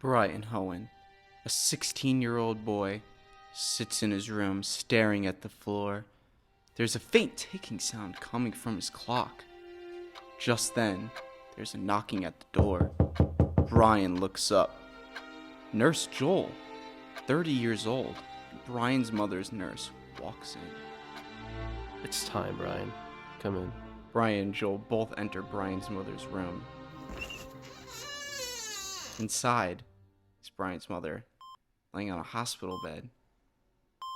Brian Hohen, a 16-year-old boy, sits in his room staring at the floor. There's a faint ticking sound coming from his clock. Just then, there's a knocking at the door. Brian looks up. Nurse Joel, 30 years old, Brian's mother's nurse, walks in. It's time, Brian. Come in. Brian and Joel both enter Brian's mother's room. Inside is Brian's mother, laying on a hospital bed.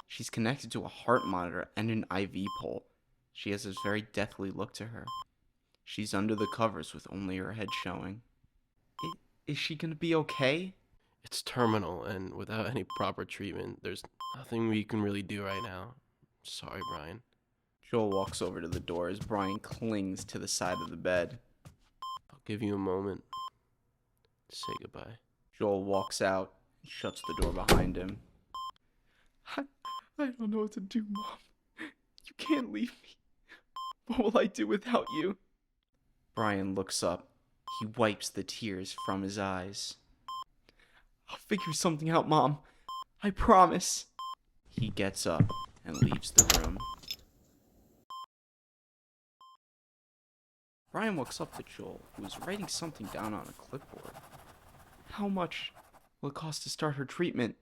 She's connected to a heart monitor and an IV pole. She has this very deathly look to her. She's under the covers with only her head showing. Is she gonna be okay? It's terminal, and without any proper treatment, there's nothing we can really do right now. Sorry, Brian. Joel walks over to the door as Brian clings to the side of the bed. I'll give you a moment to say goodbye. Joel walks out and shuts the door behind him. I don't know what to do, Mom. You can't leave me. What will I do without you? Brian looks up. He wipes the tears from his eyes. I'll figure something out, Mom. I promise. He gets up and leaves the room. Brian walks up to Joel, who is writing something down on a clipboard. How much will it cost to start her treatment?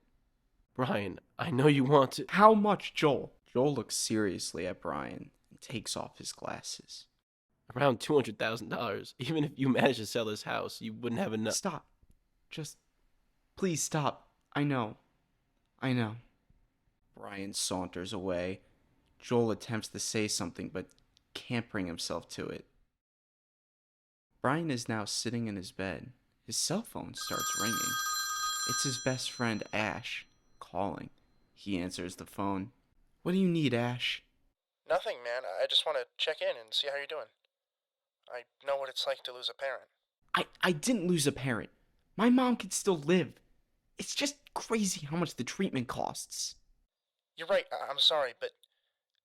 Brian, I know you want to... How much, Joel? Joel looks seriously at Brian and takes off his glasses. Around $200,000. Even if you managed to sell this house, you wouldn't have enough... Stop. Just... please stop. I know. Brian saunters away. Joel attempts to say something, but can't bring himself to it. Brian is now sitting in his bed. His cell phone starts ringing. It's his best friend, Ash, calling. He answers the phone. What do you need, Ash? Nothing, man. I just want to check in and see how you're doing. I know what it's like to lose a parent. I didn't lose a parent. My mom can still live. It's just crazy how much the treatment costs. You're right. I'm sorry, but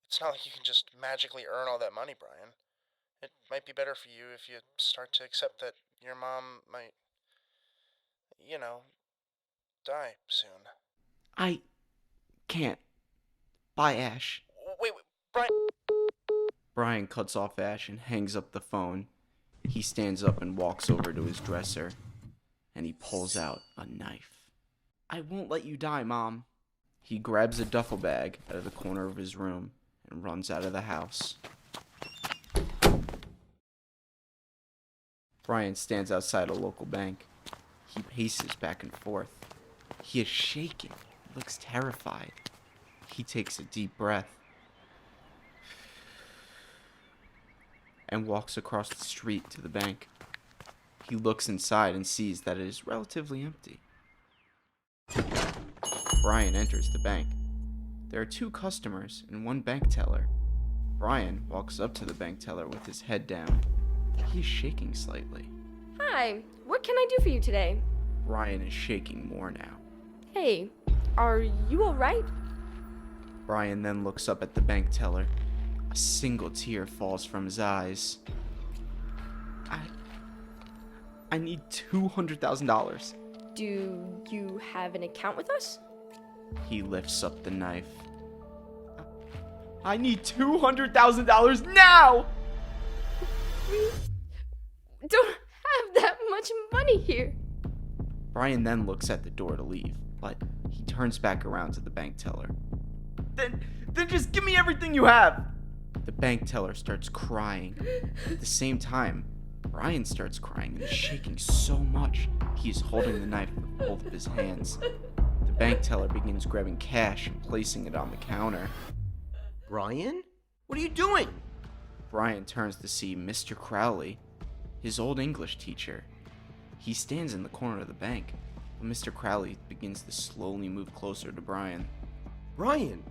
it's not like you can just magically earn all that money, Brian. It might be better for you if you start to accept that your mom might, die soon. I can't. Bye, Ash. Wait, Brian... Brian cuts off Ash and hangs up the phone. He stands up and walks over to his dresser, and he pulls out a knife. I won't let you die, Mom. He grabs a duffel bag out of the corner of his room and runs out of the house. Brian stands outside a local bank. He paces back and forth. He is shaking. He looks terrified. He takes a deep breath and walks across the street to the bank. He looks inside and sees that it is relatively empty. Brian enters the bank. There are 2 customers and 1 bank teller. Brian walks up to the bank teller with his head down. He is shaking slightly. Hi, what can I do for you today? Brian is shaking more now. Hey, are you alright? Brian then looks up at the bank teller. A single tear falls from his eyes. I need $200,000. Do you have an account with us? He lifts up the knife. I need $200,000 now! We don't have that much money here. Brian then looks at the door to leave, but he turns back around to the bank teller. Then just give me everything you have! The bank teller starts crying. At the same time, Brian starts crying and is shaking so much he is holding the knife with both of his hands. The bank teller begins grabbing cash and placing it on the counter. Brian? What are you doing? Brian turns to see Mr. Crowley, his old English teacher. He stands in the corner of the bank, but Mr. Crowley begins to slowly move closer to Brian. Brian,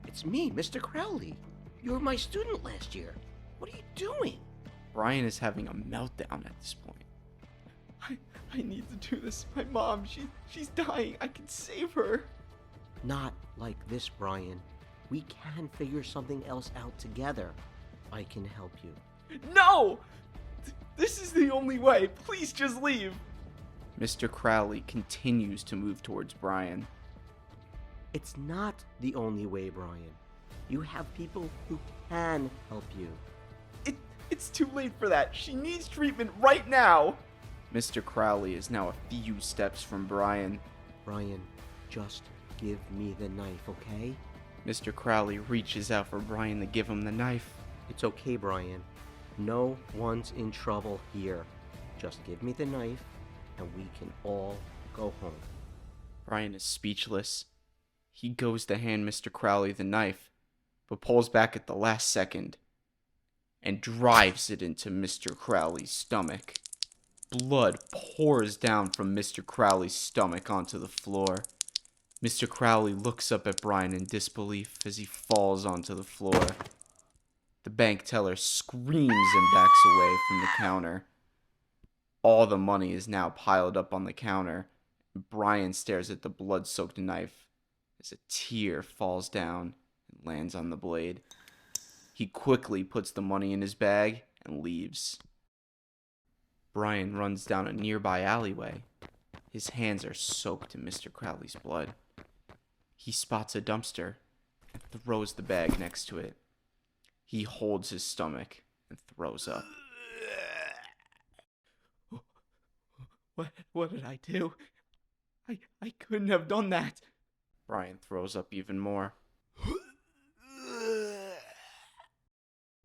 it's me, Mr. Crowley. You were my student last year. What are you doing? Brian is having a meltdown at this point. I need to do this. My mom, she's dying. I can save her. Not like this, Brian. We can figure something else out together. I can help you. No! This is the only way. Please just leave. Mr. Crowley continues to move towards Brian. It's not the only way, Brian. You have people who can help you. It's too late for that. She needs treatment right now. Mr. Crowley is now a few steps from Brian. Brian, just give me the knife, okay? Mr. Crowley reaches out for Brian to give him the knife. It's okay, Brian. No one's in trouble here. Just give me the knife, and we can all go home. Brian is speechless. He goes to hand Mr. Crowley the knife, but pulls back at the last second and drives it into Mr. Crowley's stomach. Blood pours down from Mr. Crowley's stomach onto the floor. Mr. Crowley looks up at Brian in disbelief as he falls onto the floor. The bank teller screams and backs away from the counter. All the money is now piled up on the counter, and Brian stares at the blood-soaked knife as a tear falls down and lands on the blade. He quickly puts the money in his bag and leaves. Brian runs down a nearby alleyway. His hands are soaked in Mr. Crowley's blood. He spots a dumpster and throws the bag next to it. He holds his stomach and throws up. What did I do? I couldn't have done that. Brian throws up even more.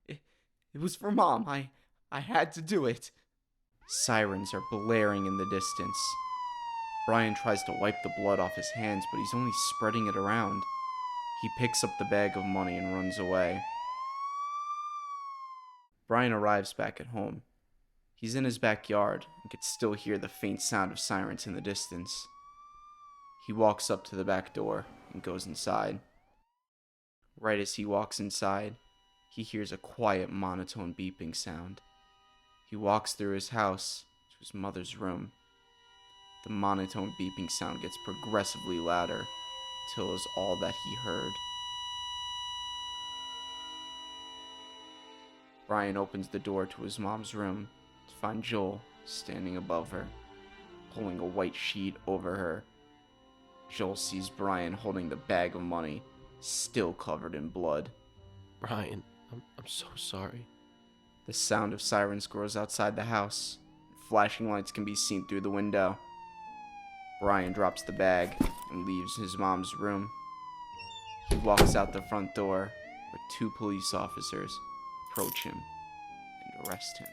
It was for Mom. I had to do it. Sirens are blaring in the distance. Brian tries to wipe the blood off his hands, but he's only spreading it around. He picks up the bag of money and runs away. Brian arrives back at home. He's in his backyard and can still hear the faint sound of sirens in the distance. He walks up to the back door and goes inside. Right as he walks inside, he hears a quiet, monotone beeping sound. He walks through his house to his mother's room. The monotone beeping sound gets progressively louder till it is all that he heard. Brian opens the door to his mom's room to find Joel standing above her, pulling a white sheet over her. Joel sees Brian holding the bag of money, still covered in blood. Brian, I'm so sorry. The sound of sirens grows outside the house. Flashing lights can be seen through the window. Brian drops the bag and leaves his mom's room. He walks out the front door where two police officers approach him and arrest him.